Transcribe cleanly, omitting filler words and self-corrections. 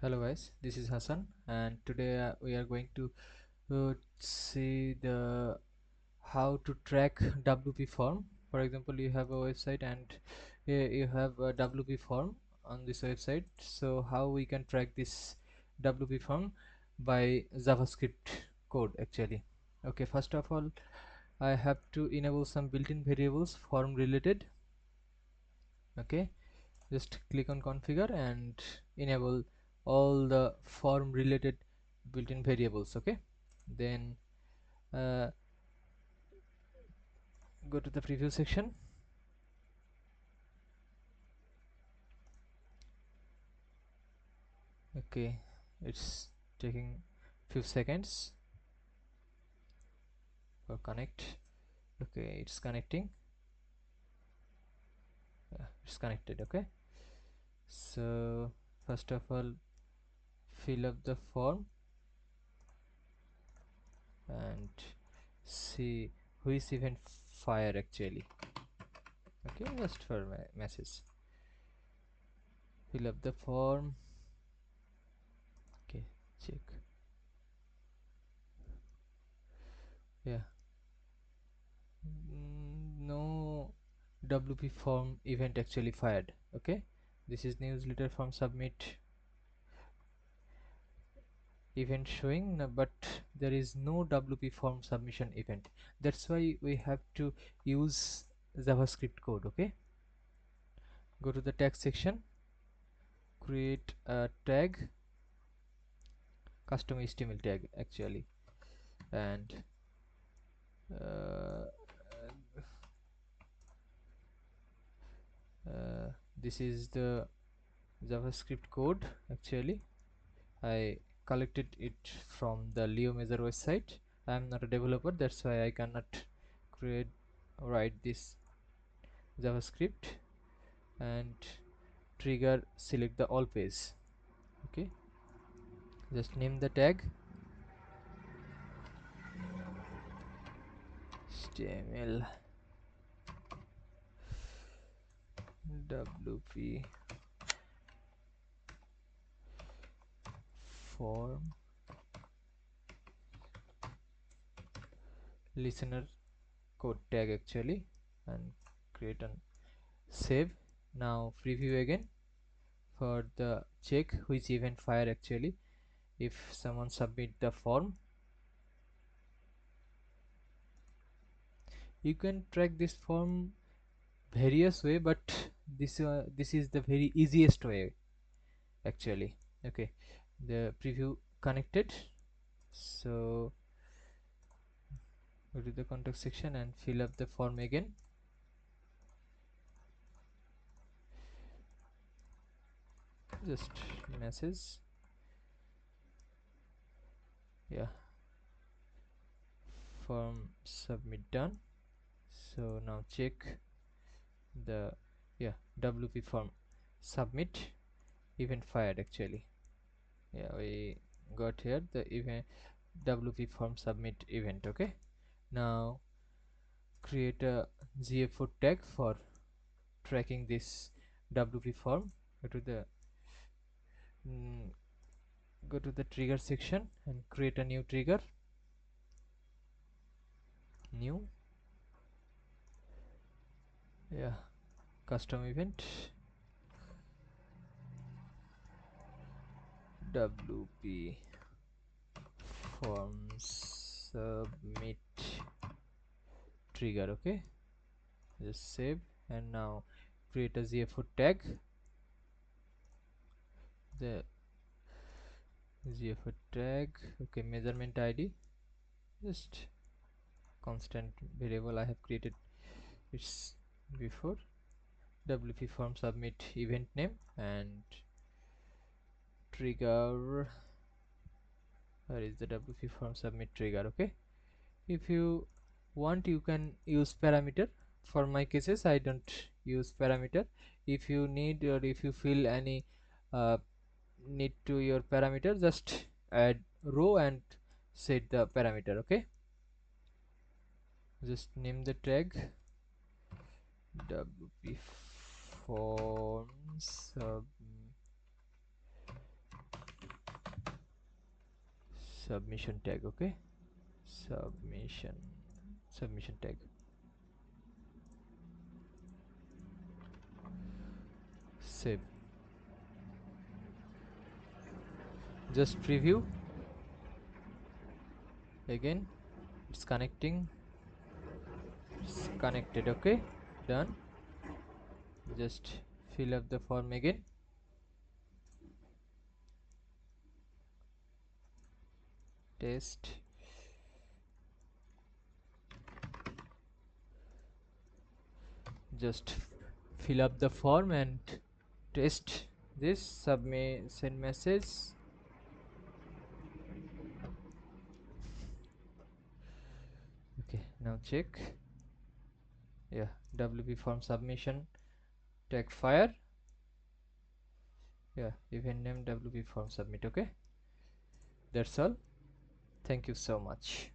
Hello guys, this is Hassan, and today we are going to see the how to track WP form. For example, you have a website and you have a WP form on this website. So how we can track this WP form by JavaScript code actually. Okay, first of all, I have to enable some built-in variables form related. Okay, just click on configure and enable all the form related built-in variables. Okay, then uh, go to the preview section. Okay, it's taking few seconds for connect. Okay, it's connecting. It's connected. Okay, so first of all, fill up the form and see who is even fire actually. Okay, just for my message, fill up the form. Okay, check. Yeah, no WP form event actually fired. Okay, this is newsletter form submit event showing, but there is no WP form submission event. That's why we have to use JavaScript code. Okay, go to the tag section, create a tag, custom HTML tag actually, and uh, this is the JavaScript code actually. I collected it from the Leo Major website. I am not a developer, that's why I cannot create write this JavaScript. And trigger select the all page. Okay, just name the tag HTML WP form listener code tag actually, and create and save. Now preview again for the check which event fire actually. If someone submit the form, you can track this form various way, but this is the very easiest way actually. Okay, the preview connected, so go to the contact section and fill up the form again. Just message, yeah, form submit done. So now check the, yeah, WP form submit event fired actually. Yeah, we got here the event WP form submit event. Okay, now create a GA4 tag for tracking this WP form. Go to the mm, go to the trigger section and create a new trigger, new, yeah, custom event WP forms submit trigger. Okay, just save, and now create a GA4 tag, the GA4 tag. Okay, measurement ID, just constant variable I have created it's before. WP form submit event name and trigger, where is the WP form submit trigger? Okay, if you want you can use parameter. For my cases I don't use parameter. If you need, or if you feel any uh, need to your parameter, just add row and set the parameter. Okay, just name the tag WP forms submission tag. Okay, submission tag. Save. Just preview again. It's connecting. It's connected. Okay, done. Just fill up the form again. Test. Just fill up the form and test this. Submit, send message. Okay, now check. Yeah, WP form submission tag fire. Yeah, event name WP form submit. Okay, that's all. Thank you so much.